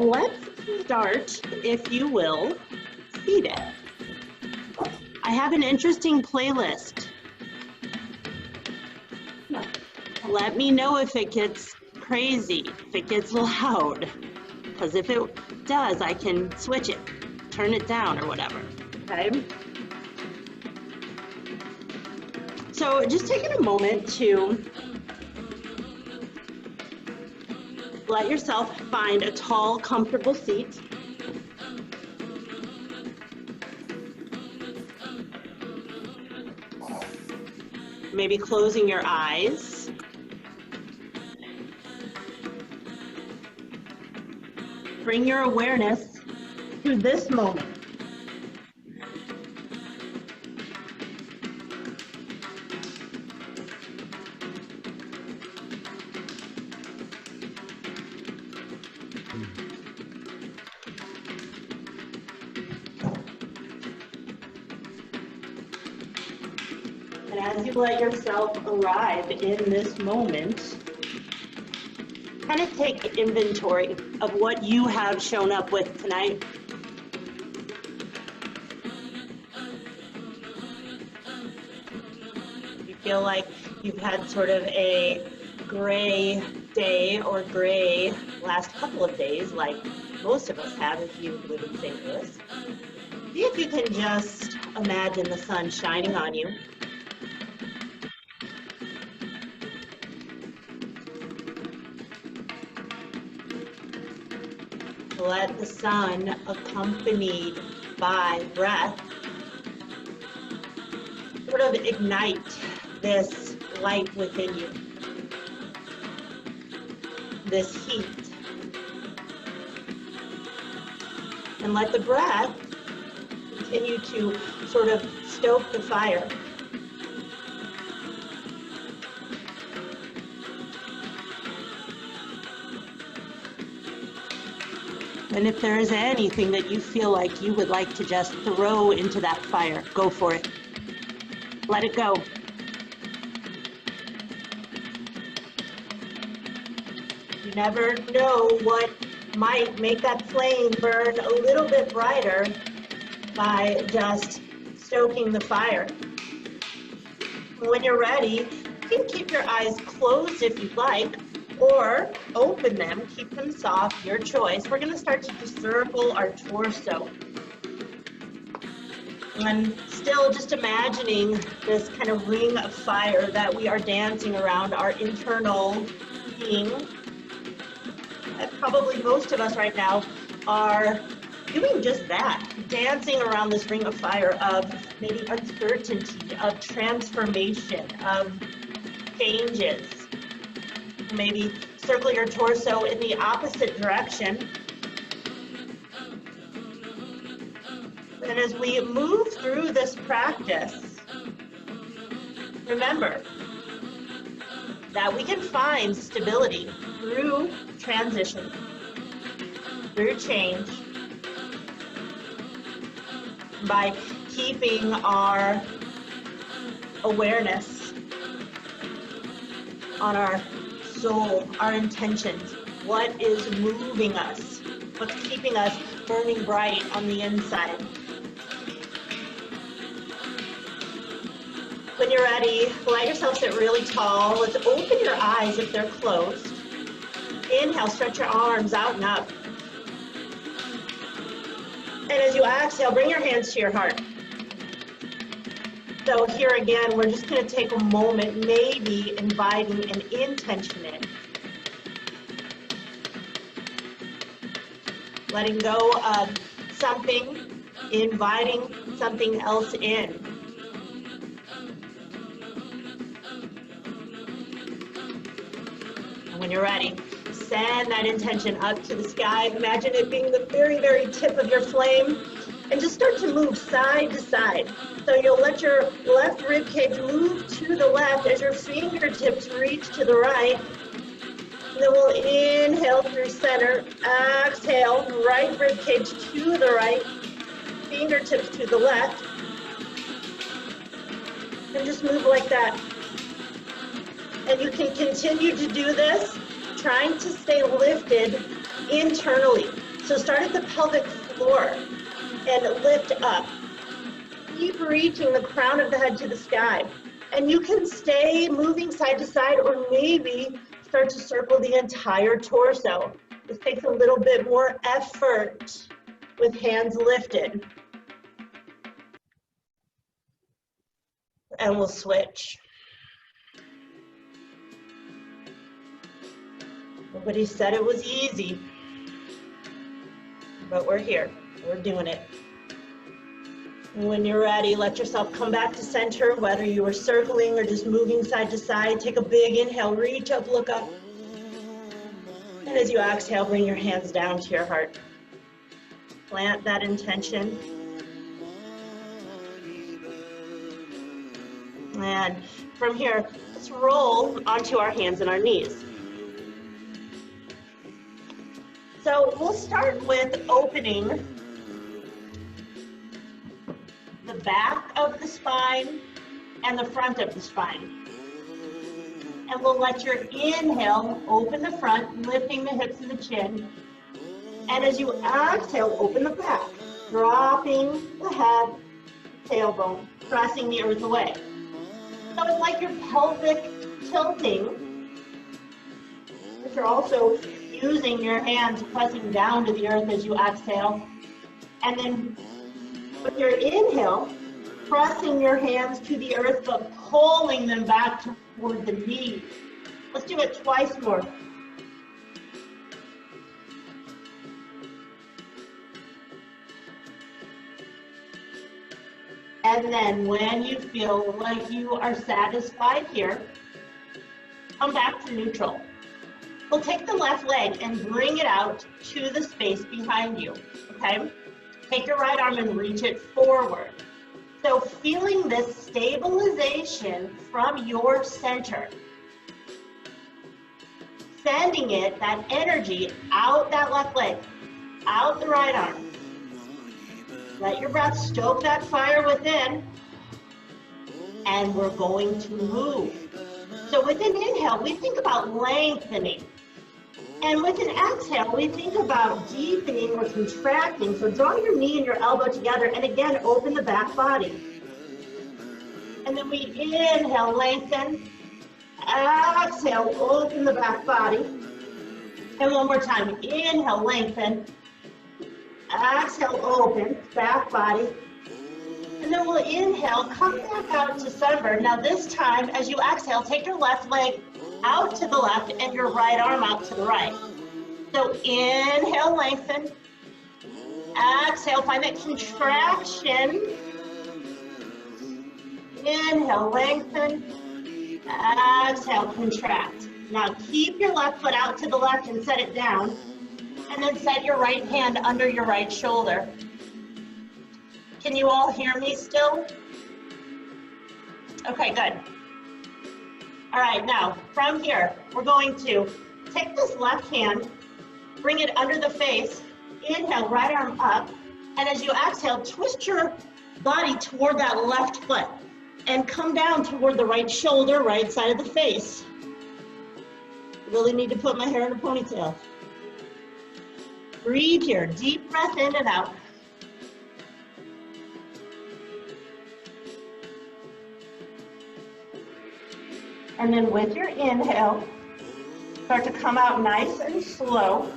let's start, if you will, seated. I have an interesting playlist. Let me know if it gets crazy, if it gets loud, because if it does, I can switch it, turn it down or whatever, okay? So just taking a moment to let yourself find a tall, comfortable seat. Maybe closing your eyes. Bring your awareness to this moment. And as you let yourself arrive in this moment, kind of take inventory of what you have shown up with tonight. You feel like you've had sort of a gray day or gray last couple of days, like most of us have if you live in St. Louis. See if you can just imagine the sun shining on you. Let the sun, accompanied by breath, sort of ignite this light within you, this heat. And let the breath continue to sort of stoke the fire. And if there is anything that you feel like you would like to just throw into that fire, go for it. Let it go. You never know what might make that flame burn a little bit brighter by just stoking the fire. When you're ready, you can keep your eyes closed if you'd like, or open them, keep them soft, your choice. We're gonna start to circle our torso. And still just imagining this kind of ring of fire that we are dancing around our internal being. And probably most of us right now are doing just that, dancing around this ring of fire of maybe uncertainty, of transformation, of changes. Maybe circle your torso in the opposite direction. And as we move through this practice, remember that we can find stability through transition, through change, by keeping our awareness on our soul, our intentions, what is moving us, what's keeping us burning bright on the inside. When you're ready, let yourself sit really tall. Let's open your eyes if they're closed. Inhale, stretch your arms out and up. And as you exhale, bring your hands to your heart. So here again, we're just going to take a moment, maybe inviting an intention in. Letting go of something, inviting something else in. And when you're ready, send that intention up to the sky. Imagine it being the very, very tip of your flame. And just start to move side to side. So you'll let your left rib cage move to the left as your fingertips reach to the right. And then we'll inhale through center, exhale, right rib cage to the right, fingertips to the left. And just move like that. And you can continue to do this, trying to stay lifted internally. So start at the pelvic floor and lift up. Keep reaching the crown of the head to the sky. And you can stay moving side to side, or maybe start to circle the entire torso. This takes a little bit more effort with hands lifted. And we'll switch. Nobody said it was easy, but we're here, we're doing it. And when you're ready, let yourself come back to center, whether you are circling or just moving side to side. Take a big inhale, reach up, look up. And as you exhale, bring your hands down to your heart. Plant that intention. And from here, let's roll onto our hands and our knees. So we'll start with opening the back of the spine and the front of the spine. And we'll let your inhale open the front, lifting the hips and the chin. And as you exhale, open the back, dropping the head, tailbone, pressing the earth away. So it's like your pelvic tilting, but you're also using your hands pressing down to the earth as you exhale. And then with your inhale, pressing your hands to the earth, but pulling them back toward the knees. Let's do it twice more. And then when you feel like you are satisfied here, come back to neutral. We'll take the left leg and bring it out to the space behind you, okay? Take your right arm and reach it forward. So feeling this stabilization from your center, sending it, that energy, out that left leg, out the right arm. Let your breath stoke that fire within, and we're going to move. So with an inhale, we think about lengthening. And with an exhale, we think about deepening or contracting. So draw your knee and your elbow together, and again, open the back body. And then we inhale, lengthen. Exhale, open the back body. And one more time, inhale, lengthen. Exhale, open, back body. And then we'll inhale, come back out to sunbird. Now this time, as you exhale, take your left leg out to the left and your right arm out to the right. So inhale, lengthen. Exhale, find that contraction. Inhale, lengthen. Exhale, contract. Now keep your left foot out to the left and set it down. And then set your right hand under your right shoulder. Can you all hear me still? Okay, good. All right, now from here, we're going to take this left hand, bring it under the face, inhale, right arm up, and as you exhale, twist your body toward that left foot and come down toward the right shoulder, right side of the face. Really need to put my hair in a ponytail. Breathe here, deep breath in and out. And then with your inhale, start to come out nice and slow.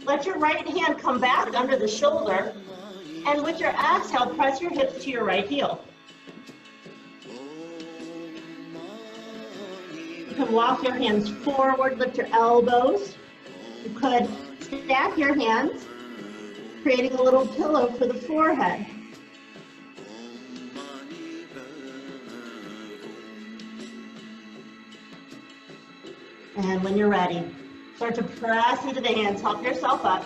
Let your right hand come back under the shoulder, and with your exhale, press your hips to your right heel. You can walk your hands forward, lift your elbows. You could stack your hands, creating a little pillow for the forehead. And when you're ready, start to press into the hands, help yourself up.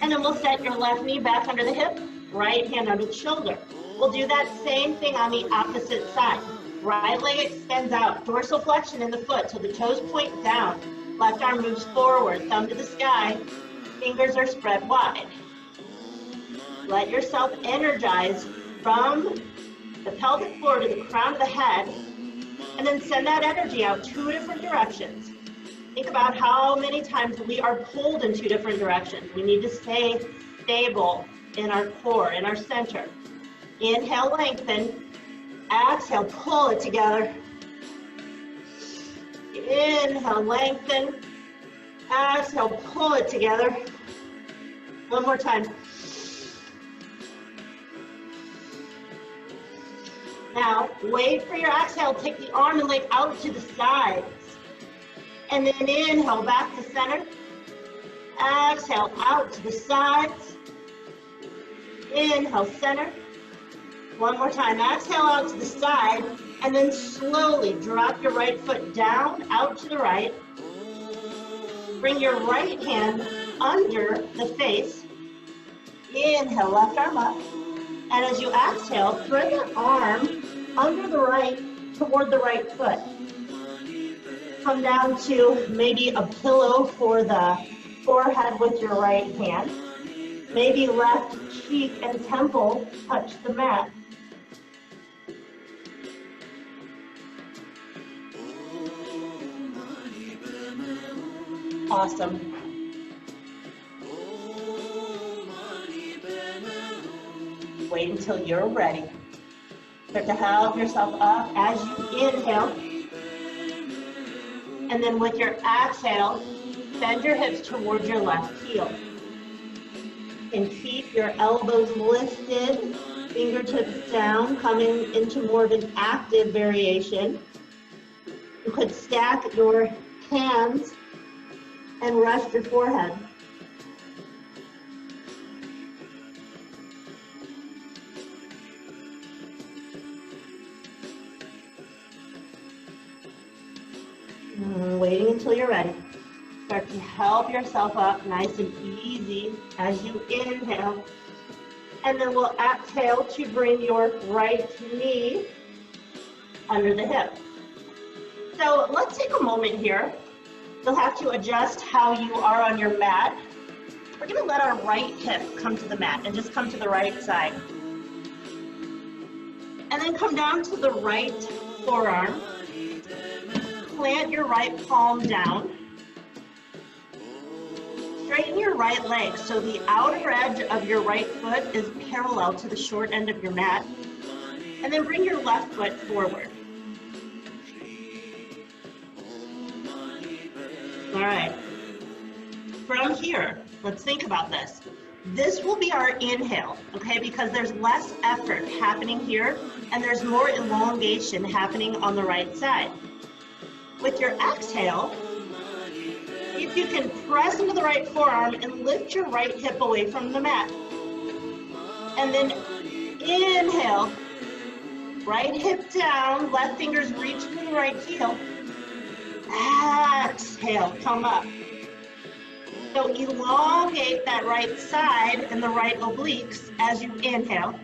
And then we'll set your left knee back under the hip, right hand under the shoulder. We'll do that same thing on the opposite side. Right leg extends out, dorsal flexion in the foot, so the toes point down. Left arm moves forward, thumb to the sky, fingers are spread wide. Let yourself energize from the pelvic floor to the crown of the head, and then send that energy out 2 different directions. Think about how many times we are pulled in 2 different directions. We need to stay stable in our core, in our center. Inhale, lengthen. Exhale, pull it together. Inhale, lengthen. Exhale, pull it together. One more time. Now, wait for your exhale. Take the arm and leg out to the sides. And then inhale, back to center. Exhale, out to the sides. Inhale, center. One more time. Exhale, out to the side. And then slowly drop your right foot down, out to the right. Bring your right hand under the face. Inhale, left arm up. And as you exhale, thread the arm under the right toward the right foot. Come down to maybe a pillow for the forehead with your right hand. Maybe left cheek and temple touch the mat. Awesome. Wait until you're ready. Start to help yourself up as you inhale. And then with your exhale, bend your hips towards your left heel. And keep your elbows lifted, fingertips down, coming into more of an active variation. You could stack your hands and rest your forehead. Waiting until you're ready. Start to help yourself up nice and easy as you inhale. And then we'll exhale to bring your right knee under the hip. So let's take a moment here. You'll have to adjust how you are on your mat. We're going to let our right hip come to the mat and just come to the right side. And then come down to the right forearm. Plant your right palm down. Straighten your right leg so the outer edge of your right foot is parallel to the short end of your mat. And then bring your left foot forward. All right. From here, let's think about this. This will be our inhale, okay, because there's less effort happening here and there's more elongation happening on the right side. With your exhale, if you can press into the right forearm and lift your right hip away from the mat. And then inhale, right hip down, left fingers reach for the right heel. Exhale, come up. So elongate that right side and the right obliques as you inhale.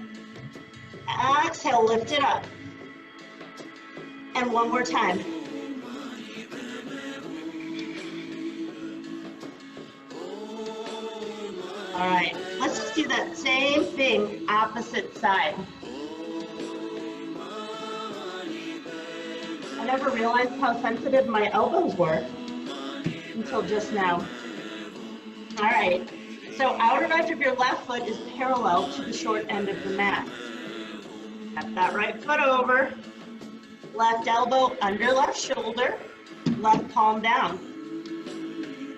Exhale, lift it up. And one more time. All right, let's just do that same thing, opposite side. I never realized how sensitive my elbows were until just now. All right, so outer edge of your left foot is parallel to the short end of the mat. Tap that right foot over, left elbow under left shoulder, left palm down.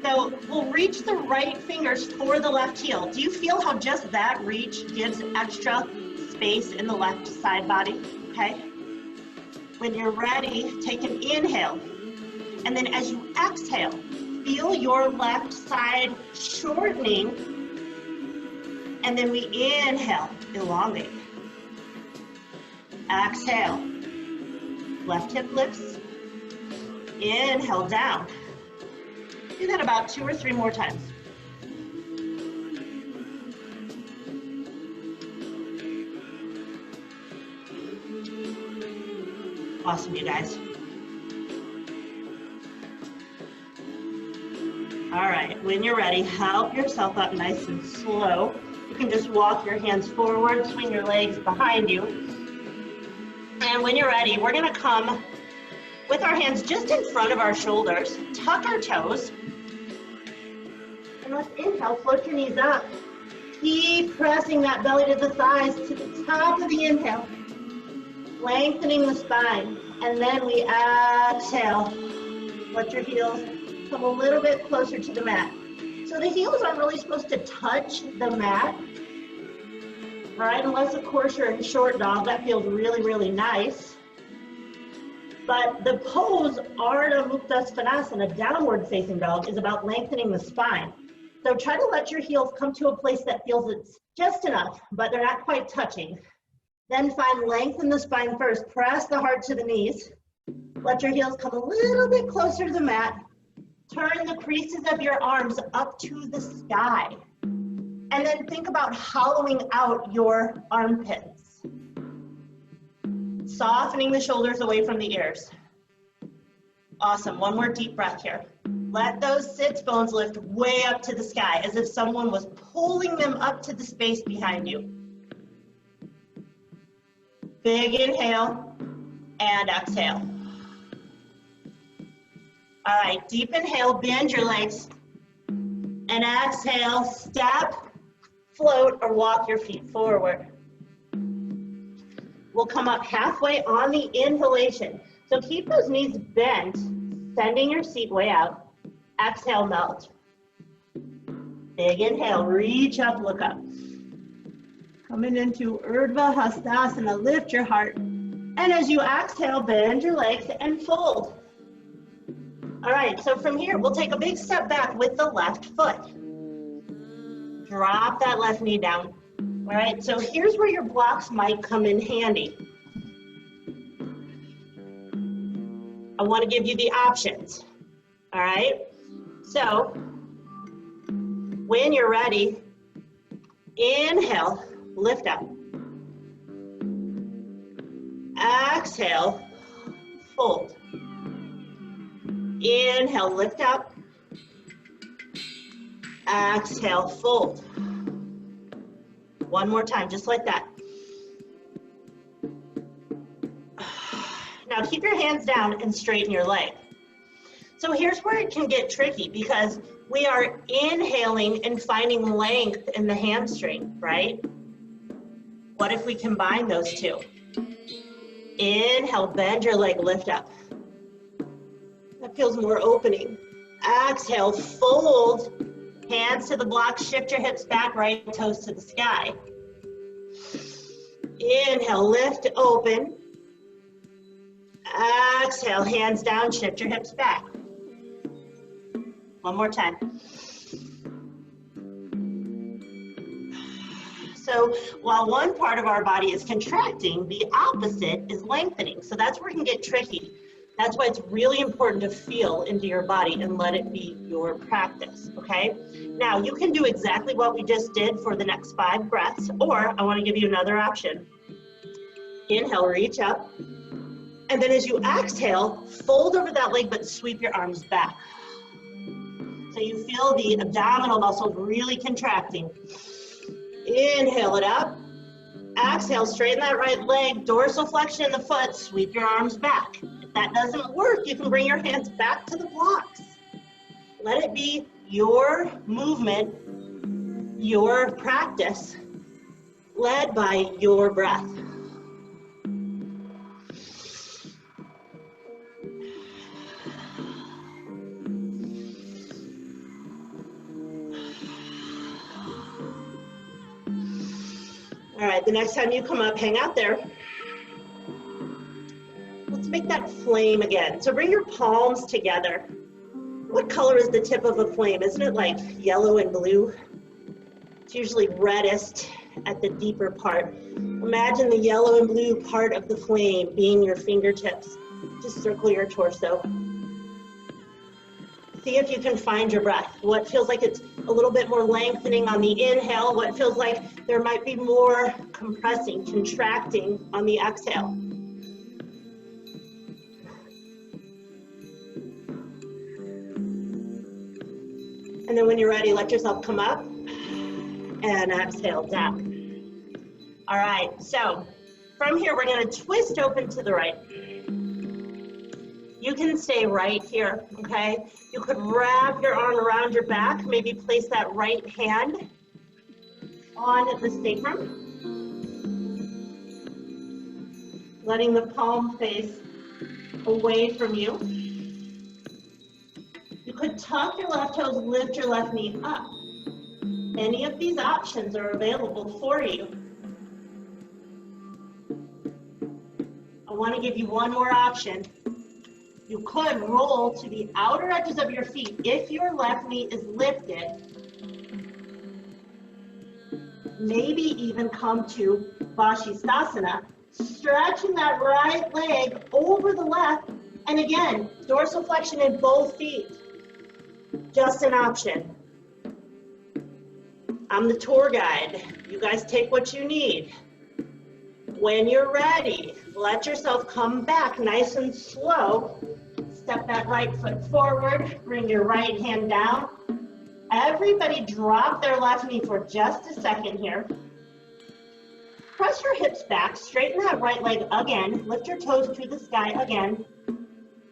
So we'll reach the right fingers for the left heel. Do you feel how just that reach gives extra space in the left side body? Okay. When you're ready, take an inhale. And then as you exhale, feel your left side shortening. And then we inhale, elongate. Exhale, left hip lifts. Inhale, down. Do that about 2 or 3 more times. Awesome, you guys. All right, when you're ready, help yourself up nice and slow. You can just walk your hands forward, swing your legs behind you. And when you're ready, we're gonna come with our hands just in front of our shoulders, tuck our toes, and let's inhale, float your knees up. Keep pressing that belly to the thighs to the top of the inhale, lengthening the spine, and then we exhale. Let your heels come a little bit closer to the mat. So the heels aren't really supposed to touch the mat, all right, unless of course you're in short dog, that feels really, really nice. But the pose, Ardha Mukta Svanasana, downward facing dog, is about lengthening the spine. So try to let your heels come to a place that feels it's just enough, but they're not quite touching. Then find length in the spine first. Press the heart to the knees. Let your heels come a little bit closer to the mat. Turn the creases of your arms up to the sky. And then think about hollowing out your armpits. Softening the shoulders away from the ears. Awesome, one more deep breath here. Let those sits bones lift way up to the sky as if someone was pulling them up to the space behind you. Big inhale and exhale. All right, deep inhale, bend your legs. And exhale, step, float, or walk your feet forward. We'll come up halfway on the inhalation. So keep those knees bent, sending your seat way out. Exhale, melt. Big inhale, reach up, look up. Coming into Urdhva Hastasana, lift your heart. And as you exhale, bend your legs and fold. All right, so from here, we'll take a big step back with the left foot. Drop that left knee down. All right, so here's where your blocks might come in handy. I want to give you the options. All right, so when you're ready, inhale, lift up. Exhale, fold. Inhale, lift up. Exhale, fold. One more time, just like that. Now keep your hands down and straighten your leg. So here's where it can get tricky because we are inhaling and finding length in the hamstring, right? What if we combine those two? Inhale, bend your leg, lift up. That feels more opening. Exhale, fold. Hands to the block, shift your hips back, right toes to the sky. Inhale, lift, open. Exhale, hands down, shift your hips back. One more time. So while one part of our body is contracting, the opposite is lengthening. So that's where it can get tricky. That's why it's really important to feel into your body and let it be your practice, okay? Now, you can do exactly what we just did for the next 5 breaths, or I want to give you another option. Inhale, reach up. And then as you exhale, fold over that leg, but sweep your arms back. So you feel the abdominal muscles really contracting. Inhale it up. Exhale, straighten that right leg, dorsal flexion in the foot, sweep your arms back. If that doesn't work, you can bring your hands back to the blocks. Let it be your movement, your practice, led by your breath. All right, the next time you come up, hang out there. Let's make that flame again. So bring your palms together. What color is the tip of a flame? Isn't it like yellow and blue? It's usually reddest at the deeper part. Imagine the yellow and blue part of the flame being your fingertips. Just circle your torso. See if you can find your breath. What feels like it's a little bit more lengthening on the inhale, what feels like there might be more compressing, contracting on the exhale. And then when you're ready, let yourself come up and exhale down. All right, so from here, we're gonna twist open to the right. You can stay right here, okay? You could wrap your arm around your back, maybe place that right hand on the sacrum, letting the palm face away from you. You could tuck your left toes, lift your left knee up. Any of these options are available for you. I want to give you one more option. You could roll to the outer edges of your feet if your left knee is lifted. Maybe even come to Vashisthasana, stretching that right leg over the left, and again, dorsiflexion in both feet. Just an option. I'm the tour guide. You guys take what you need. When you're ready, let yourself come back nice and slow. Step that right foot forward, bring your right hand down. Everybody drop their left knee for just a second here. Press your hips back, straighten that right leg again, lift your toes to the sky again,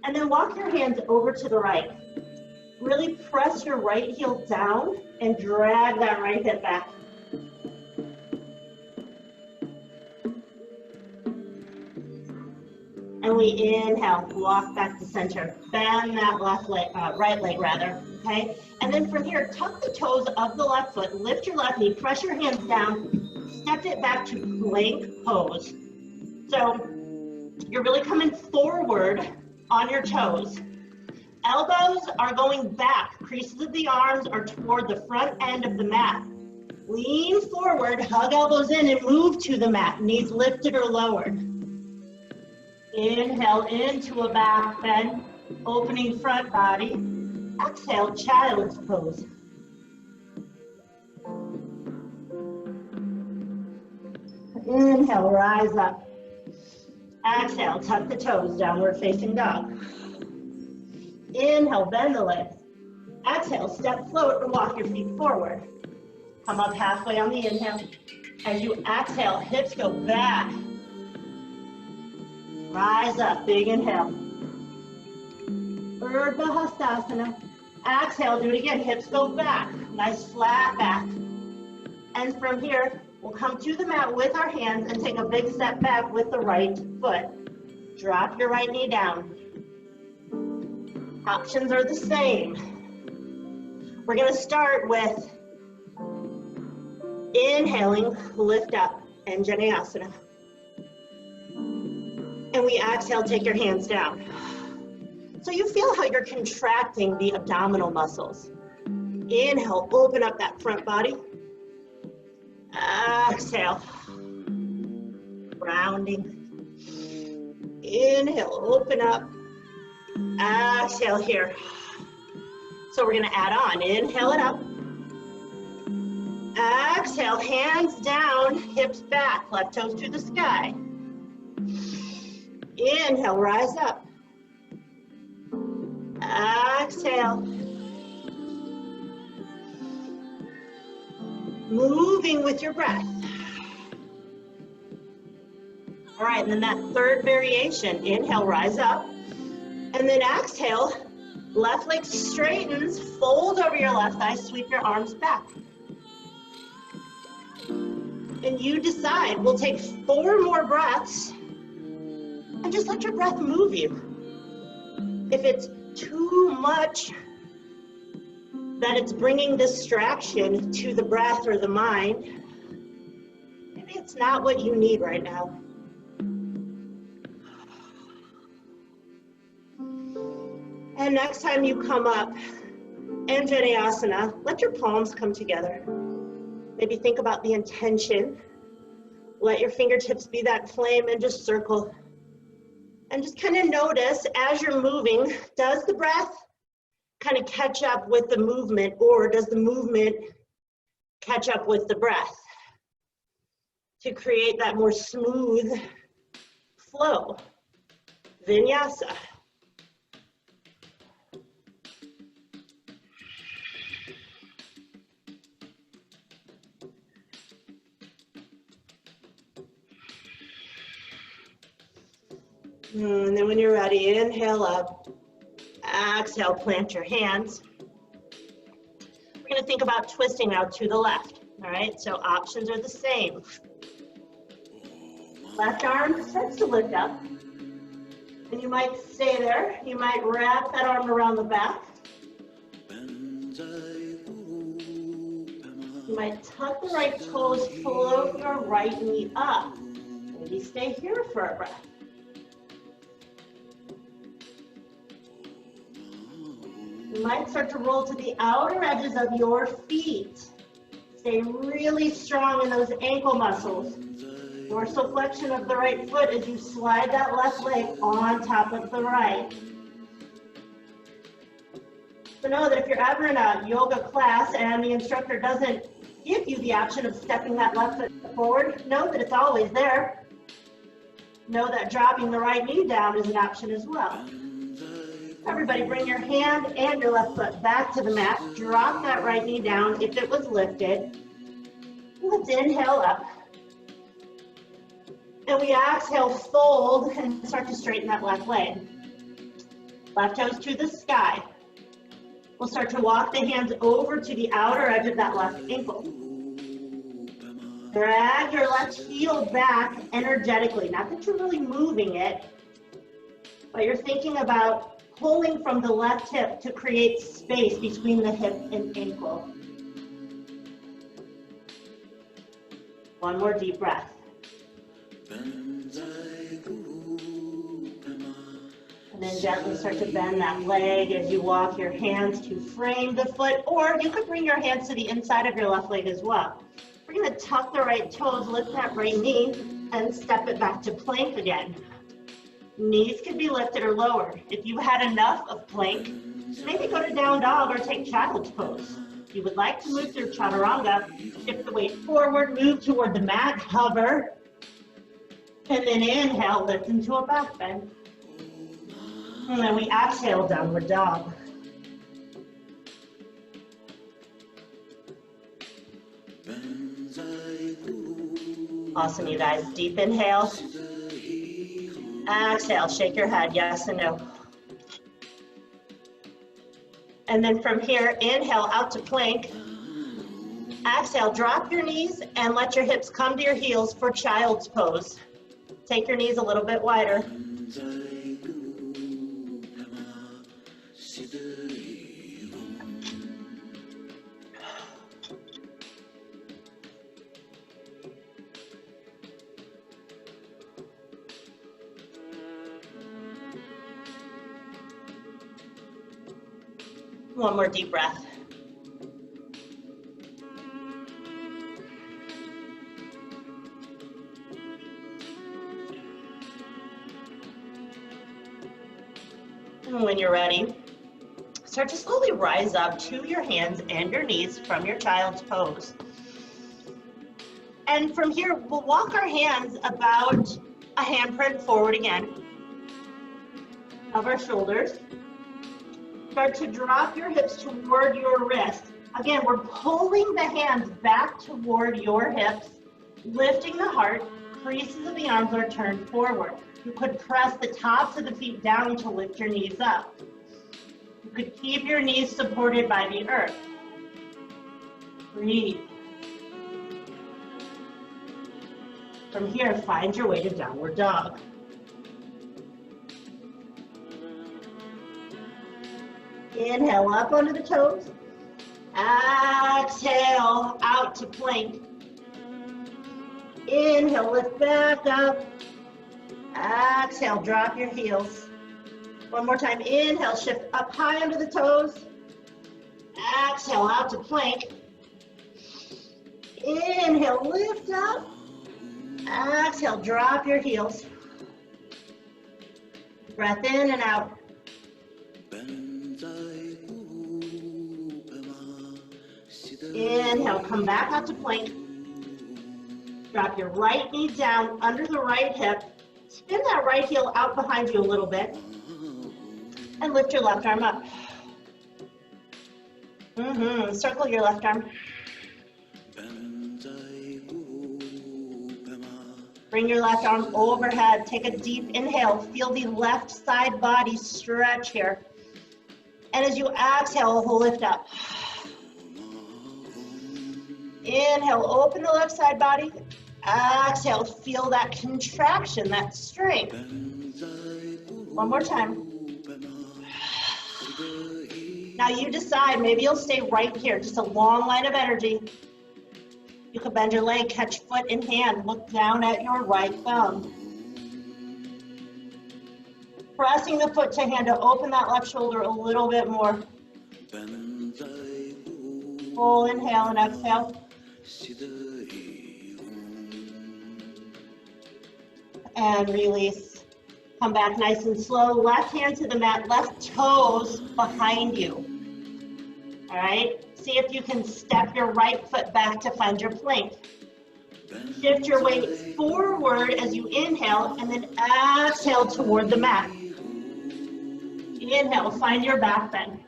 and then walk your hands over to the right. Really press your right heel down and drag that right hip back. And we inhale, walk back to center. Bend that left leg, right leg rather, okay? And then from here, tuck the toes of the left foot, lift your left knee, press your hands down, step it back to plank pose. So you're really coming forward on your toes. Elbows are going back. Creases of the arms are toward the front end of the mat. Lean forward, hug elbows in and move to the mat. Knees lifted or lowered. Inhale into a back bend, opening front body. Exhale, child's pose. Inhale, rise up. Exhale, tuck the toes, downward facing dog. Inhale, bend the legs. Exhale, step, float, or walk your feet forward. Come up halfway on the inhale. As you exhale, hips go back. Rise up, big inhale. Urdhva Hastasana. Exhale, do it again, hips go back. Nice flat back. And from here, we'll come to the mat with our hands and take a big step back with the right foot. Drop your right knee down. Options are the same. We're gonna start with inhaling, lift up, Vinyasa. And we exhale, take your hands down. So you feel how you're contracting the abdominal muscles. Inhale, open up that front body. Exhale, rounding. Inhale, open up. Exhale here. So we're gonna add on, inhale it up. Exhale, hands down, hips back, left toes to the sky. Inhale, rise up. Exhale. Moving with your breath. All right, and then that third variation, inhale, rise up. And then exhale, left leg straightens, fold over your left thigh, sweep your arms back. And you decide, we'll take 4 more breaths and just let your breath move you. If it's too much that it's bringing distraction to the breath or the mind, maybe it's not what you need right now. And next time you come up, Vinyasa, let your palms come together. Maybe think about the intention. Let your fingertips be that flame and just circle. And just kind of notice as you're moving, does the breath kind of catch up with the movement, or does the movement catch up with the breath to create that more smooth flow? Vinyasa. And then when you're ready, inhale up, exhale, plant your hands. We're gonna think about twisting now to the left, all right? So options are the same. Left arm starts to lift up, and you might stay there. You might wrap that arm around the back. You might tuck the right toes, float your right knee up. Maybe stay here for a breath. You might start to roll to the outer edges of your feet. Stay really strong in those ankle muscles. Dorsal flexion of the right foot as you slide that left leg on top of the right. So know that if you're ever in a yoga class and the instructor doesn't give you the option of stepping that left foot forward, know that it's always there. Know that dropping the right knee down is an option as well. Everybody bring your hand and your left foot back to the mat. Drop that right knee down if it was lifted. Let's inhale up. And we exhale, fold, and start to straighten that left leg. Left toes to the sky. We'll start to walk the hands over to the outer edge of that left ankle. Drag your left heel back energetically. Not that you're really moving it, but you're thinking about pulling from the left hip to create space between the hip and ankle. One more deep breath. And then gently start to bend that leg as you walk your hands to frame the foot, or you could bring your hands to the inside of your left leg as well. We're going to tuck the right toes, lift that right knee, and step it back to plank again. Knees can be lifted or lowered. If you had enough of plank, maybe go to down dog or take child's pose. If you would like to move through chaturanga, shift the weight forward, move toward the mat, hover, and then inhale, lift into a back bend. And then we exhale, downward dog. Awesome, you guys. Deep inhale. Exhale, shake your head, yes and no. And then from here, inhale out to plank. Exhale, drop your knees and let your hips come to your heels for child's pose. Take your knees a little bit wider. One more deep breath. And when you're ready, start to slowly rise up to your hands and your knees from your child's pose. And from here, we'll walk our hands about a handprint forward again of our shoulders. Start to drop your hips toward your wrist. Again, we're pulling the hands back toward your hips, lifting the heart, creases of the arms are turned forward. You could press the tops of the feet down to lift your knees up. You could keep your knees supported by the earth. Breathe. From here, find your way to downward dog. Inhale up onto the toes. Exhale out to plank. Inhale, lift back up. Exhale, drop your heels. One more time. Inhale, shift up high under the toes. Exhale out to plank. Inhale, lift up. Exhale, drop your heels. Breath in and out. Inhale, come back out to plank. Drop your right knee down under the right hip. Spin that right heel out behind you a little bit. And lift your left arm up. Circle your left arm. Bring your left arm overhead. Take a deep inhale. Feel the left side body stretch here. And as you exhale, lift up. Inhale, open the left side body. Exhale, feel that contraction, that strength. One more time. Now you decide, maybe you'll stay right here, just a long line of energy. You can bend your leg, catch foot in hand, look down at your right thumb. Pressing the foot to hand to open that left shoulder a little bit more. Full inhale and exhale. And release. Come back nice and slow. Left hand to the mat, left toes behind you. All right? See if you can step your right foot back to find your plank. Shift your weight forward as you inhale and then exhale toward the mat. Inhale, find your back bend.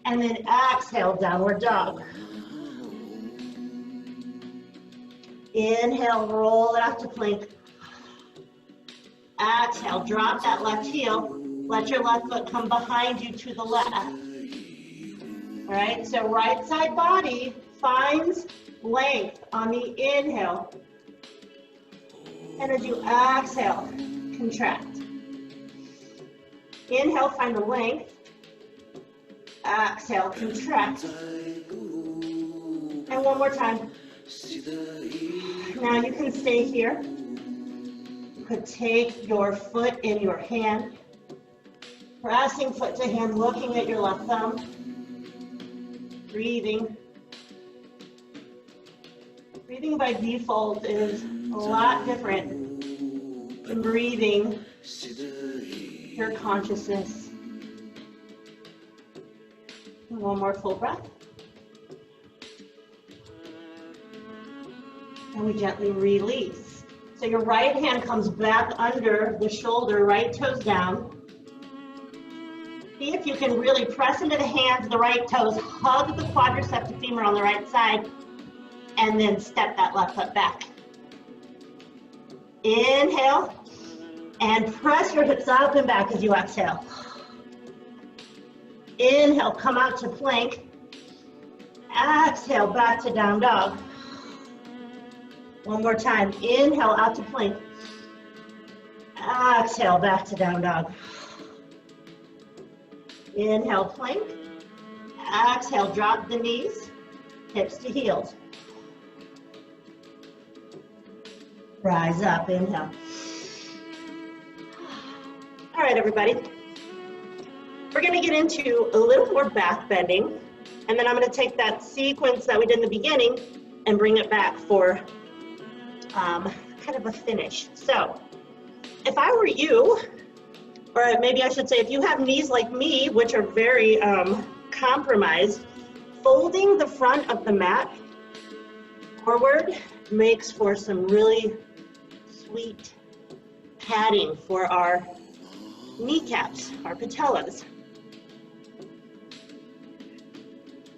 And then exhale, downward dog. Inhale, roll it out to plank. Exhale, drop that left heel. Let your left foot come behind you to the left. All right, so right side body finds length on the inhale. And as you exhale, contract. Inhale, find the length. Exhale, contract. And one more time. Now you can stay here. You could take your foot in your hand. Pressing foot to hand, looking at your left thumb. Breathing. Breathing by default is a lot different than breathing your consciousness. And one more full breath. And we gently release. So your right hand comes back under the shoulder, right toes down. See if you can really press into the hands, the right toes, hug the quadricep femur on the right side, and then step that left foot back. Inhale, and press your hips up and back as you exhale. Inhale, come out to plank. Exhale, back to down dog. One more time. Inhale, out to plank. Exhale, back to down dog. Inhale, plank. Exhale, drop the knees, hips to heels. Rise up, inhale. All right, everybody. We're gonna get into a little more back bending, and then I'm gonna take that sequence that we did in the beginning and bring it back for kind of a finish. So, if I were you, or maybe I should say, if you have knees like me, which are very compromised, folding the front of the mat forward makes for some really sweet padding for our kneecaps, our patellas.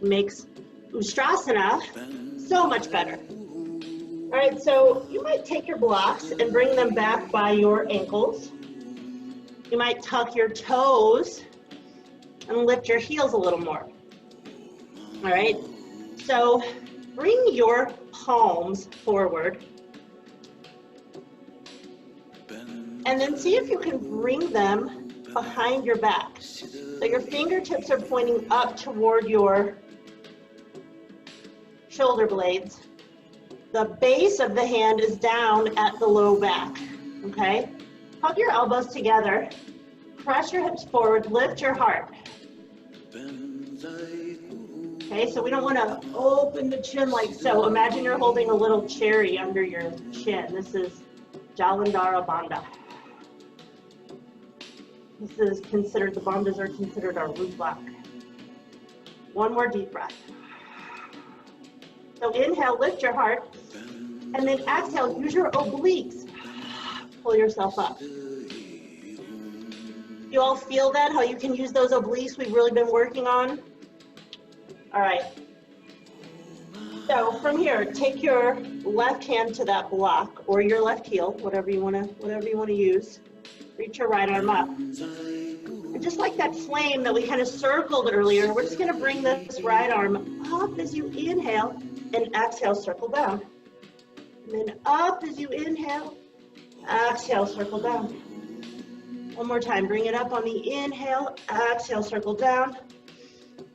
Makes Ustrasana so much better. All right, so you might take your blocks and bring them back by your ankles. You might tuck your toes and lift your heels a little more. All right, so bring your palms forward. And then see if you can bring them behind your back. So your fingertips are pointing up toward your shoulder blades. The base of the hand is down at the low back, okay? Hug your elbows together, press your hips forward, lift your heart. Okay, so we don't want to open the chin like so. Imagine you're holding a little cherry under your chin. This is Jalandhara Bandha. This is considered, the bandhas are considered our root block. One more deep breath. So inhale, lift your heart, and then exhale, use your obliques. Pull yourself up. You all feel that, how you can use those obliques we've really been working on? All right. So from here, take your left hand to that block or your left heel, whatever you want to use. Reach your right arm up. And just like that flame that we kind of circled earlier, we're just going to bring this right arm up as you inhale and exhale, circle down. And then up as you inhale, exhale, circle down. One more time, bring it up on the inhale, exhale, circle down.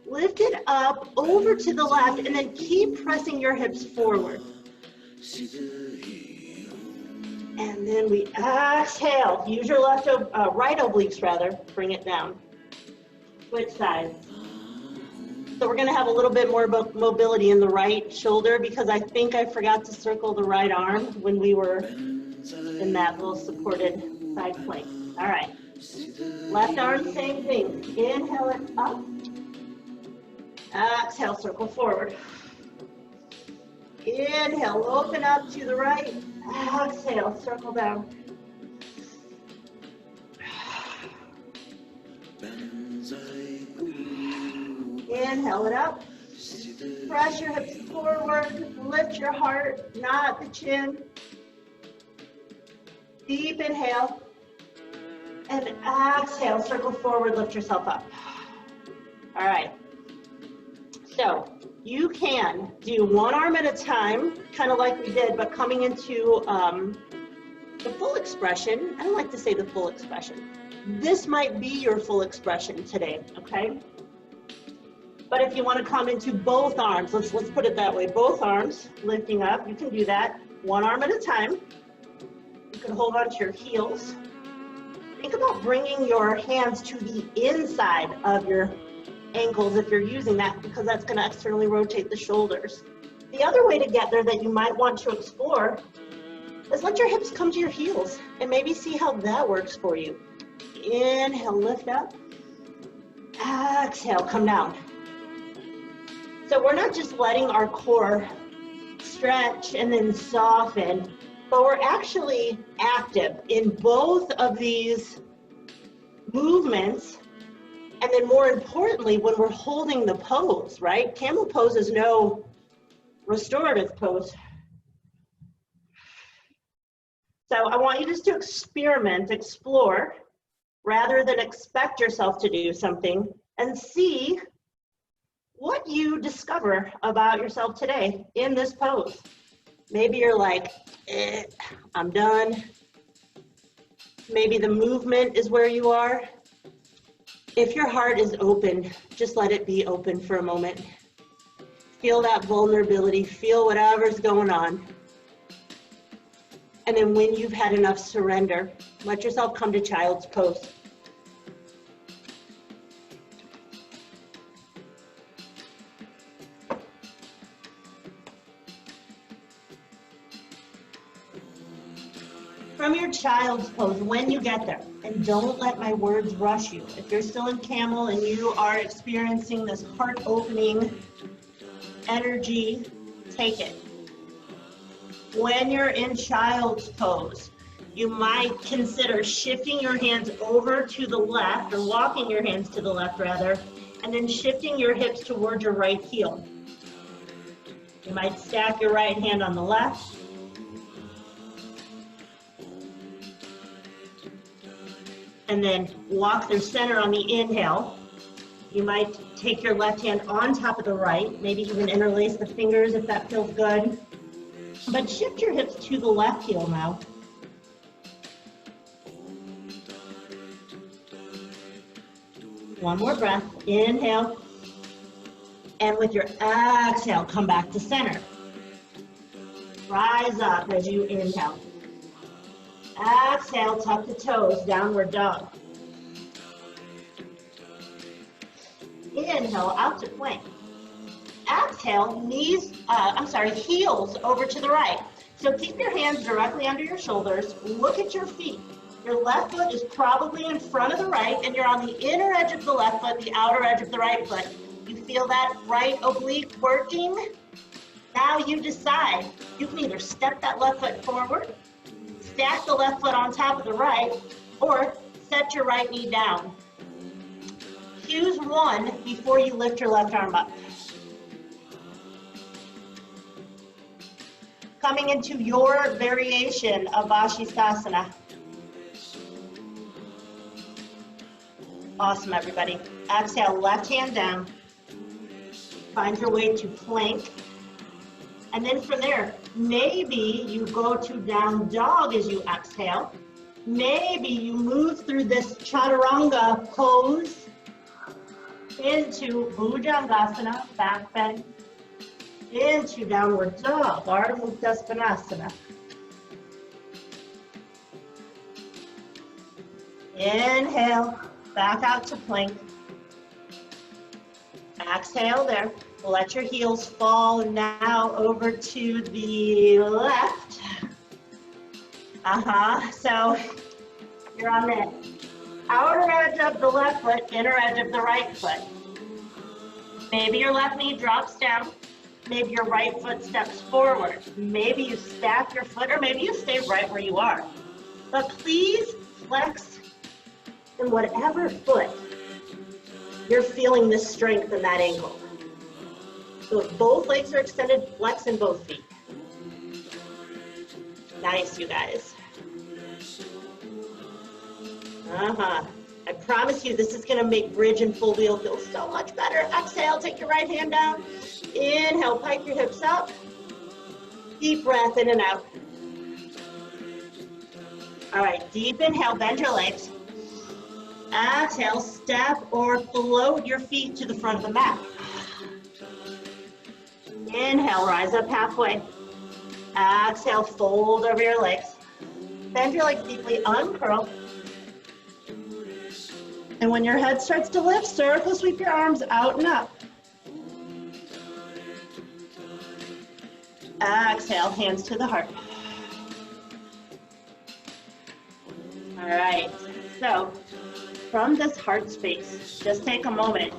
Lift it up over to the left and then keep pressing your hips forward. And then we exhale. Use your right obliques rather, bring it down. Switch sides. So we're gonna have a little bit more mobility in the right shoulder because I think I forgot to circle the right arm when we were in that little supported side plank. All right, left arm, same thing. Inhale it up. Exhale, circle forward. Inhale, open up to the right. Exhale, circle down. Inhale it up. Press your hips forward. Lift your heart, not the chin. Deep inhale. And exhale, circle forward, lift yourself up. All right. So you can do one arm at a time, kind of like we did, but coming into the full expression. I don't like to say the full expression. This might be your full expression today, okay? But if you want to come into both arms, let's put it that way, both arms lifting up, you can do that one arm at a time. You can hold on to your heels. Think about bringing your hands to the inside of your ankles if you're using that, because that's going to externally rotate the shoulders. The other way to get there that you might want to explore is let your hips come to your heels and maybe see how that works for you. Inhale, lift up. Exhale, come down. So we're not just letting our core stretch and then soften, but we're actually active in both of these movements. And then more importantly, when we're holding the pose, right? Camel pose is no restorative pose. So I want you just to experiment, explore, rather than expect yourself to do something, and see what you discover about yourself today in this pose. Maybe you're like, I'm done. Maybe the movement is where you are. If your heart is open, just let it be open for a moment. Feel that vulnerability, feel whatever's going on. And then when you've had enough surrender, let yourself come to child's pose. From your child's pose, when you get there, and don't let my words rush you. If you're still in camel and you are experiencing this heart-opening energy, take it. When you're in child's pose, you might consider shifting your hands over to the left, or walking your hands to the left rather, and then shifting your hips towards your right heel. You might stack your right hand on the left, and then walk through center on the inhale. You might take your left hand on top of the right, maybe even interlace the fingers if that feels good. But shift your hips to the left heel now. One more breath, inhale. And with your exhale, come back to center. Rise up as you inhale. Exhale, tuck the toes, downward dog. Inhale, out to plank. Exhale, heels over to the right. So keep your hands directly under your shoulders. Look at your feet. Your left foot is probably in front of the right, and you're on the inner edge of the left foot, the outer edge of the right foot. You feel that right oblique working? Now you decide. You can either step that left foot forward, stack the left foot on top of the right, or set your right knee down. Choose one before you lift your left arm up. coming into your variation of Vashisthasana. Awesome, everybody. Exhale, left hand down. Find your way to plank. And then from there, maybe you go to down dog as you exhale. Maybe you move through this chaturanga pose into Bhujangasana, back bend, into downward dog, Ardha Mukta Svanasana. Inhale, back out to plank. Exhale there. Let your heels fall now over to the left. So you're on the outer edge of the left foot, inner edge of the right foot. Maybe your left knee drops down. Maybe your right foot steps forward. Maybe you stack your foot, or maybe you stay right where you are. But please flex in whatever foot you're feeling the strength in that ankle. So if both legs are extended, flex in both feet. Nice, you guys. I promise you, this is gonna make bridge and full wheel feel so much better. Exhale, take your right hand down. Inhale, pike your hips up. Deep breath in and out. All right, deep inhale, bend your legs. Exhale, step or float your feet to the front of the mat. Inhale, rise up halfway. Exhale, fold over your legs. Bend your legs deeply, uncurl. And when your head starts to lift, circle sweep your arms out and up. Exhale, hands to the heart. All right, so from this heart space, just take a moment.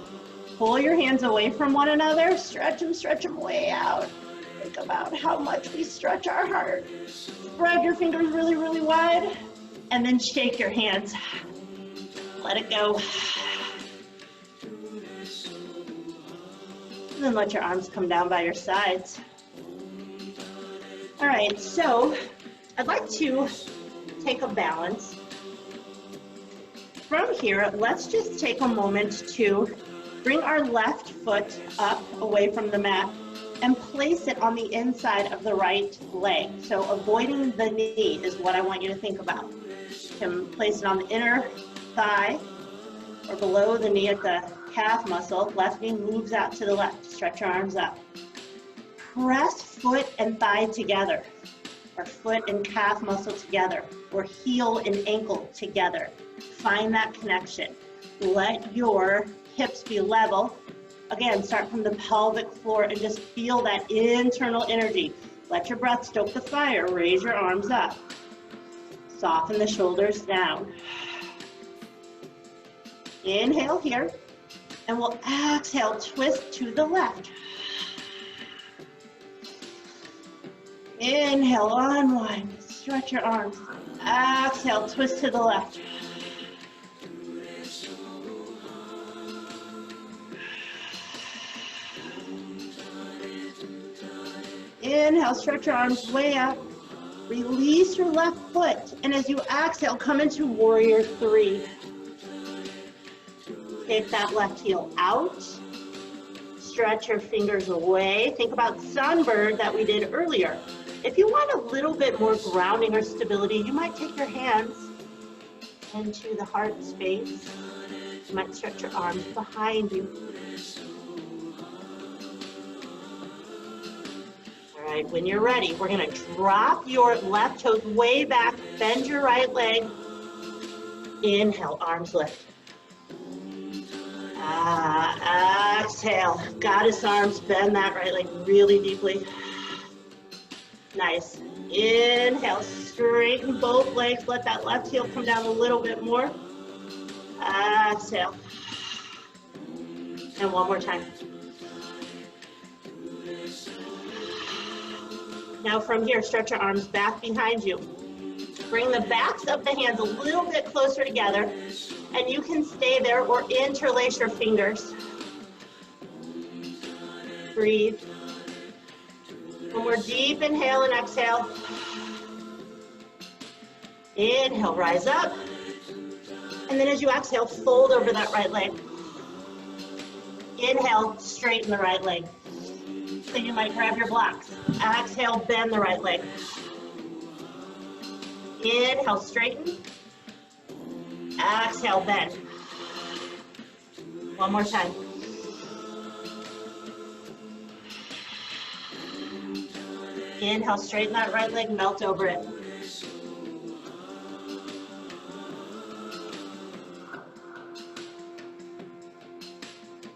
Pull your hands away from one another, stretch them way out. Think about how much we stretch our heart. Spread your fingers really, really wide, and then shake your hands. Let it go. And then let your arms come down by your sides. All right, so I'd like to take a balance. From here, let's just take a moment to bring our left foot up away from the mat and place it on the inside of the right leg. So avoiding the knee is what I want you to think about. You can place it on the inner thigh or below the knee at the calf muscle. Left knee moves out to the left. Stretch your arms up. Press foot and thigh together, or foot and calf muscle together, or heel and ankle together. Find that connection. Let your hips be level. Again, start from the pelvic floor and just feel that internal energy. Let your breath stoke the fire. Raise your arms up. Soften the shoulders down. Inhale here, and we'll exhale, twist to the left. Inhale, unwind, stretch your arms. Exhale, twist to the left. Inhale, stretch your arms way up. Release your left foot, and as you exhale, come into warrior three. Take that left heel out. Stretch your fingers away. Think about sunbird that we did earlier. If you want a little bit more grounding or stability, you might take your hands into the heart space. You might stretch your arms behind you. All right, when you're ready, we're gonna drop your left toes way back, bend your right leg. Inhale, arms lift. Exhale, goddess arms, bend that right leg really deeply. Nice. Inhale, straighten both legs. Let that left heel come down a little bit more. Exhale. And one more time. Now from here, stretch your arms back behind you. Bring the backs of the hands a little bit closer together, and you can stay there or interlace your fingers. Breathe. One more deep inhale and exhale. Inhale, rise up. And then as you exhale, fold over that right leg. Inhale, straighten the right leg. So you might grab your blocks. Exhale, bend the right leg. Inhale, straighten. Exhale, bend. One more time. Inhale, straighten that right leg, melt over it.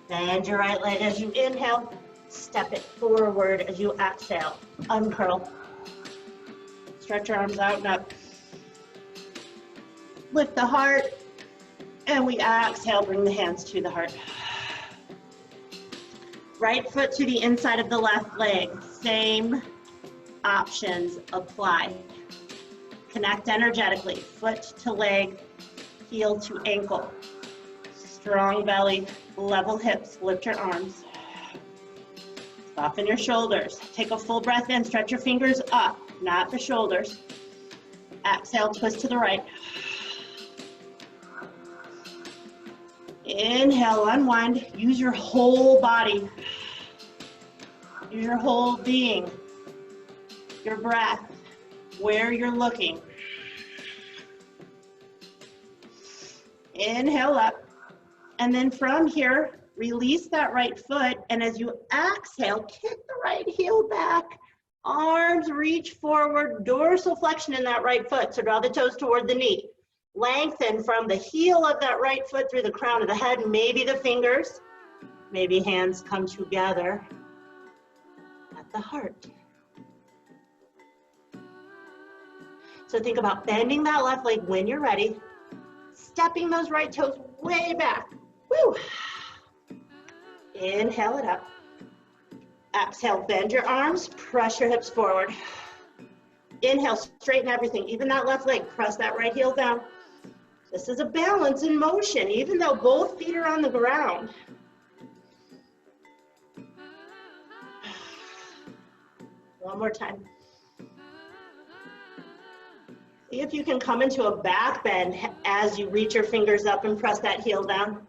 Bend your right leg as you inhale. Step it forward as you exhale. Uncurl. Stretch your arms out and up. Lift the heart. And we exhale, bring the hands to the heart. Right foot to the inside of the left leg. Same options apply. Connect energetically. Foot to leg, heel to ankle. Strong belly, level hips, lift your arms. Soften your shoulders. Take a full breath in, stretch your fingers up, not the shoulders. Exhale, twist to the right. Inhale, unwind. Use your whole body. Use your whole being. Your breath, where you're looking. Inhale up. And then from here, release that right foot. And as you exhale, kick the right heel back. Arms reach forward, dorsal flexion in that right foot. So draw the toes toward the knee. Lengthen from the heel of that right foot through the crown of the head, maybe the fingers, maybe hands come together at the heart. So think about bending that left leg when you're ready, stepping those right toes way back. Woo! Inhale it up. Exhale, bend your arms, press your hips forward. Inhale, straighten everything, even that left leg, press that right heel down. This is a balance in motion, even though both feet are on the ground. One more time. See if you can come into a back bend as you reach your fingers up and press that heel down.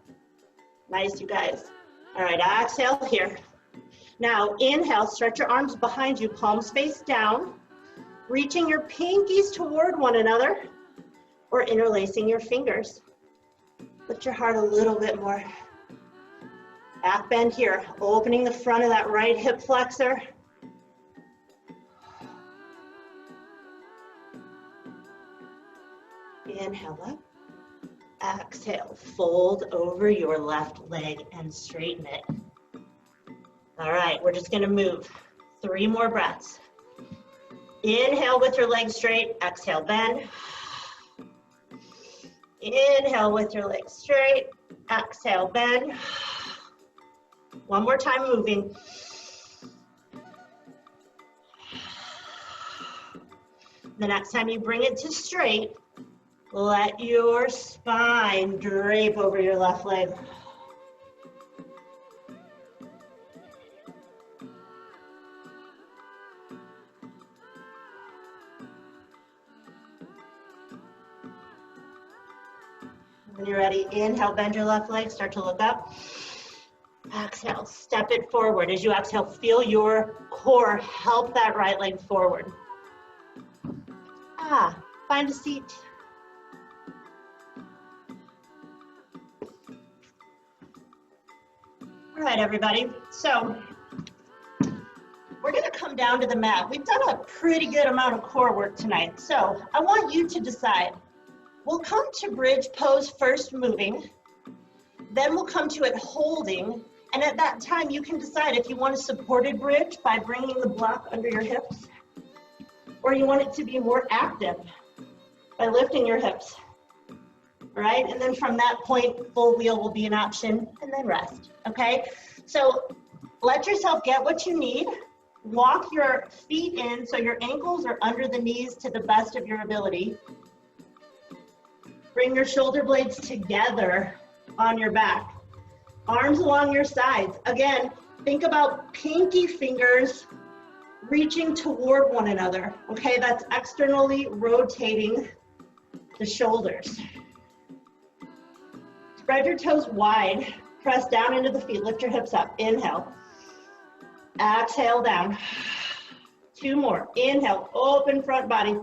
Nice, you guys. All right, exhale here. Now inhale, stretch your arms behind you, palms face down, reaching your pinkies toward one another or interlacing your fingers. Lift your heart a little bit more. Back bend here, opening the front of that right hip flexor. Inhale up. Exhale, fold over your left leg and straighten it. All right, we're just gonna move 3 more breaths. Inhale with your legs straight, exhale, bend. Inhale with your legs straight, exhale, bend. One more time moving. The next time you bring it to straight, let your spine drape over your left leg. When you're ready, inhale, bend your left leg, start to look up. Exhale, step it forward. As you exhale, feel your core help that right leg forward. Find a seat. All right, everybody. So we're going to come down to the mat. We've done a pretty good amount of core work tonight. So I want you to decide. We'll come to bridge pose first moving. Then we'll come to it holding. And at that time, you can decide if you want a supported bridge by bringing the block under your hips, or you want it to be more active by lifting your hips. All right, and then from that point, full wheel will be an option, and then rest, okay? So let yourself get what you need. Walk your feet in so your ankles are under the knees to the best of your ability. Bring your shoulder blades together on your back. Arms along your sides. Again, think about pinky fingers reaching toward one another. Okay, that's externally rotating the shoulders. Spread your toes wide, press down into the feet, lift your hips up, inhale. Exhale down. 2 more, inhale, open front body.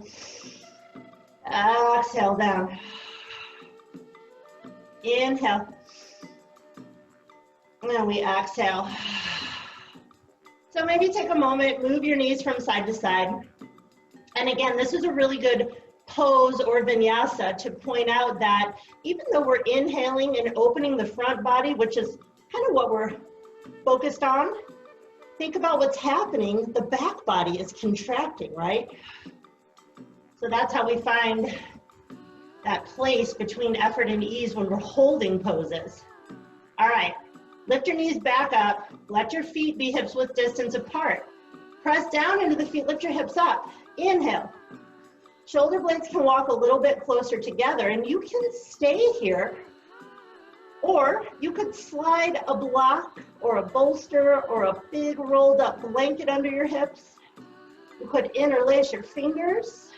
Exhale down. Inhale. And we exhale. So maybe take a moment, move your knees from side to side. And again, this is a really good pose or vinyasa to point out that even though we're inhaling and opening the front body, which is kind of what we're focused on, think about what's happening. The back body is contracting, right? So that's how we find that place between effort and ease when we're holding poses. All right, lift your knees back up. Let your feet be hips width distance apart. Press down into the feet, lift your hips up. Inhale. Shoulder blades can walk a little bit closer together, and you can stay here, or you could slide a block or a bolster or a big rolled up blanket under your hips. You could interlace your fingers,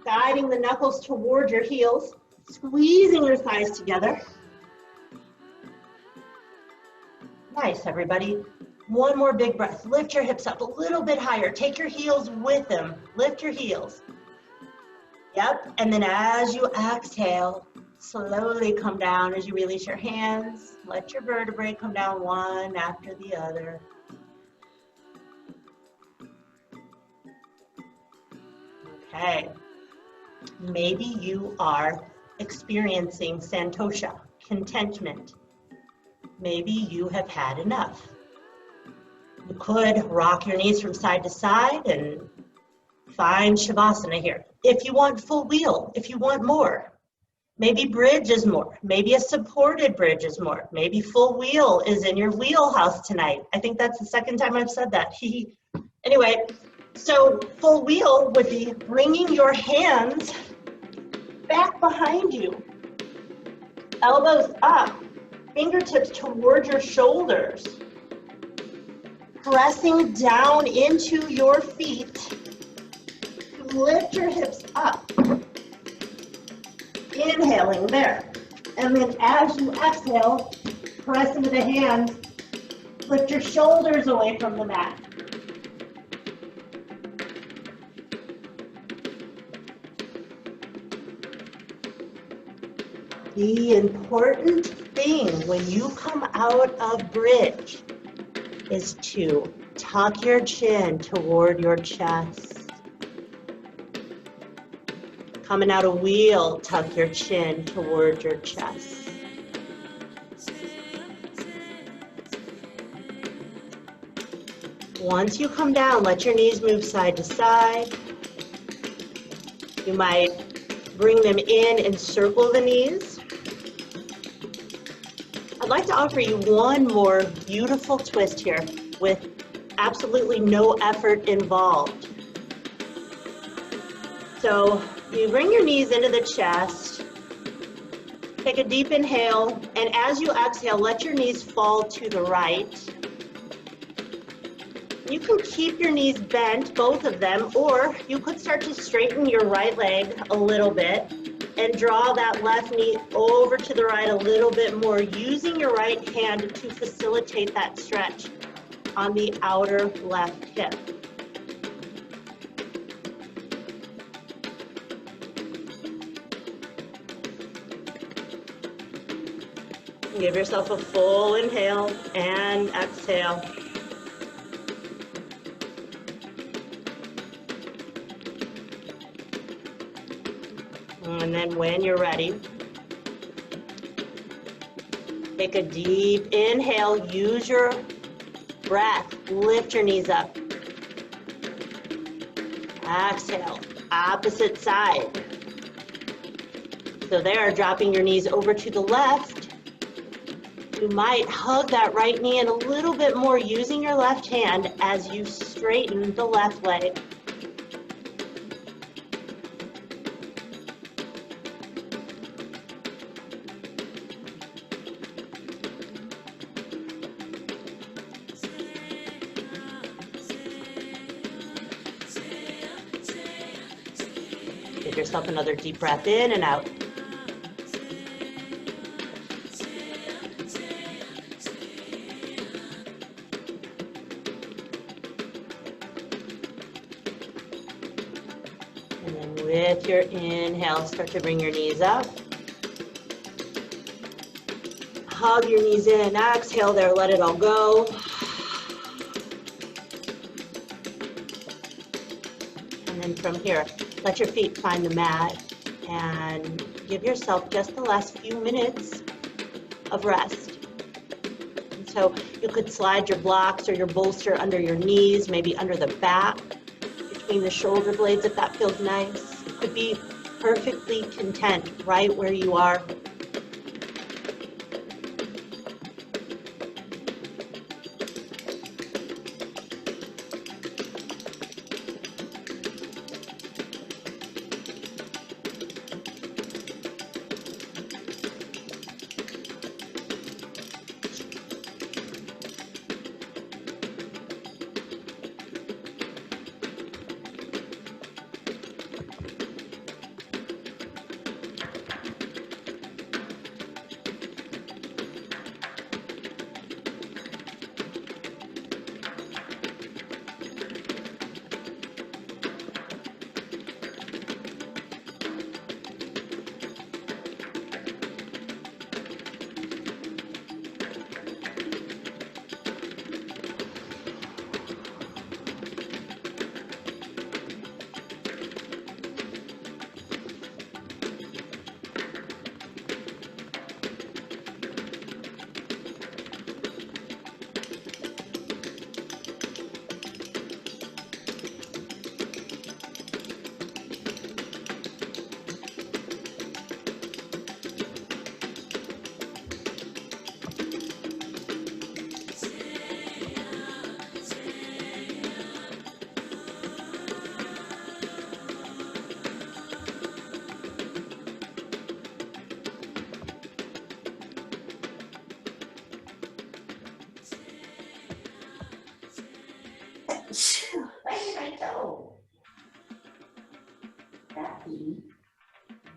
guiding the knuckles toward your heels, squeezing your thighs together. Nice, everybody. One more big breath. Lift your hips up a little bit higher. Take your heels with them. Lift your heels. Yep, and then as you exhale, slowly come down as you release your hands. Let your vertebrae come down one after the other. Okay. Maybe you are experiencing santosha, contentment. Maybe you have had enough. You could rock your knees from side to side and find Shavasana here. If you want full wheel, if you want more, maybe bridge is more. Maybe a supported bridge is more. Maybe full wheel is in your wheelhouse tonight. I think that's the second time I've said that. Anyway, so full wheel would be bringing your hands back behind you. Elbows up, fingertips toward your shoulders. Pressing down into your feet. Lift your hips up. Inhaling there. And then as you exhale, press into the hands. Lift your shoulders away from the mat. The important thing when you come out of bridge is to tuck your chin toward your chest. Coming out of wheel, tuck your chin toward your chest. Once you come down, let your knees move side to side. You might bring them in and circle the knees. I'd like to offer you one more beautiful twist here with absolutely no effort involved. So you bring your knees into the chest, take a deep inhale, and as you exhale, let your knees fall to the right. You can keep your knees bent, both of them, or you could start to straighten your right leg a little bit and draw that left knee over to the right a little bit more, using your right hand to facilitate that stretch on the outer left hip. Give yourself a full inhale and exhale. And then when you're ready, take a deep inhale, use your breath, lift your knees up. Exhale, opposite side. So there, dropping your knees over to the left. You might hug that right knee in a little bit more using your left hand as you straighten the left leg. yourself another deep breath in and out. And then with your inhale, start to bring your knees up. Hug your knees in, exhale there, let it all go. And then from here, let your feet find the mat and give yourself just the last few minutes of rest. And so you could slide your blocks or your bolster under your knees, maybe under the back, between the shoulder blades if that feels nice. You could be perfectly content right where you are.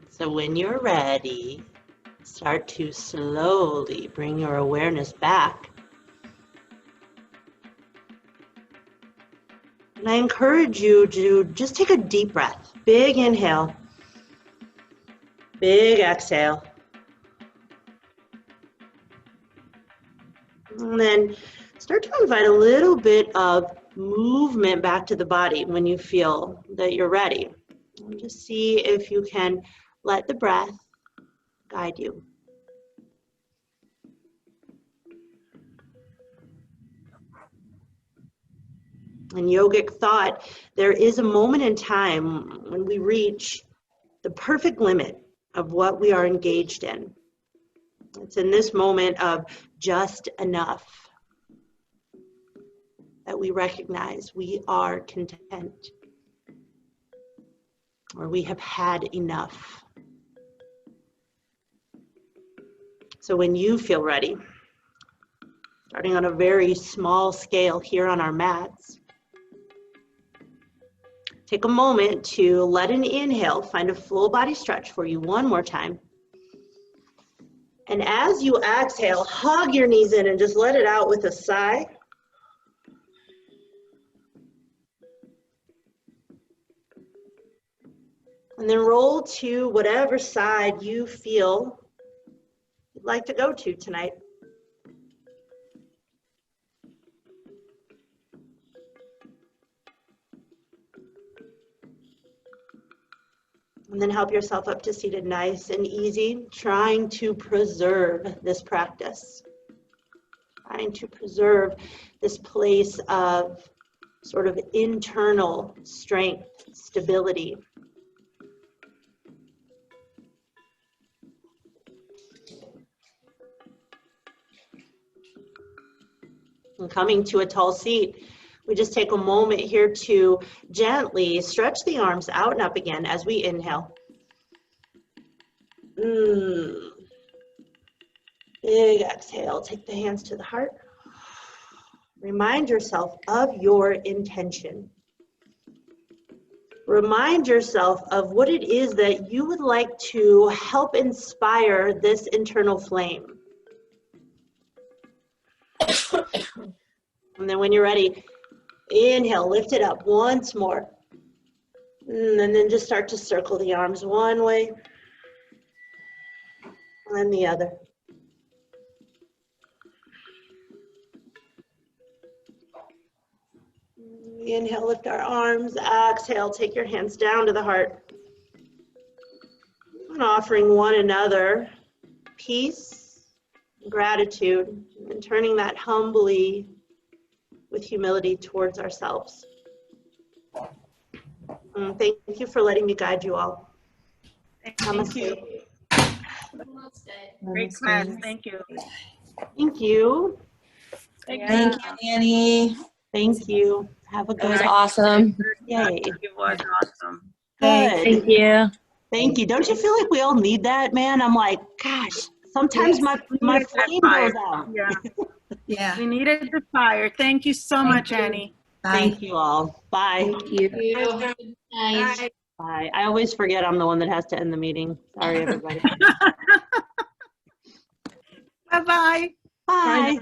So when you're ready, start to slowly bring your awareness back. And I encourage you to just take a deep breath. Big inhale, big exhale. And then start to invite a little bit of movement back to the body when you feel that you're ready. And just see if you can let the breath guide you. In yogic thought, there is a moment in time when we reach the perfect limit of what we are engaged in. It's in this moment of just enough that we recognize we are content, or we have had enough. So when you feel ready, starting on a very small scale here on our mats, take a moment to let an inhale find a full body stretch for you one more time. And as you exhale, hug your knees in and just let it out with a sigh. And then roll to whatever side you feel you'd like to go to tonight. And then help yourself up to seated nice and easy, trying to preserve this practice. Trying to preserve this place of sort of internal strength, stability. And coming to a tall seat, we just take a moment here to gently stretch the arms out and up again as we inhale. Big exhale, take the hands to the heart. Remind yourself of your intention. remind yourself of what it is that you would like to help inspire this internal flame. And then when you're ready, inhale, lift it up once more. And then just start to circle the arms one way and the other. Inhale, lift our arms. Exhale, take your hands down to the heart. And offering one another peace, gratitude, and turning that humbly with humility towards ourselves. Thank you for letting me guide you all. Thank you. Great class. Thank you. Thank you. Thank you, Annie. Thank you. Have a That was good awesome. Yay. It was awesome. Good. Thank you. Thank you. Don't you feel like we all need that, man? I'm like, gosh, sometimes my needed that flame fire. goes out. Yeah, Yeah. we needed the fire. Thank you so much, Annie. Bye. Thank you all. Bye. Thank you. Good night. Bye. Bye. I always forget I'm the one that has to end the meeting. Sorry, everybody. Bye-bye. Bye.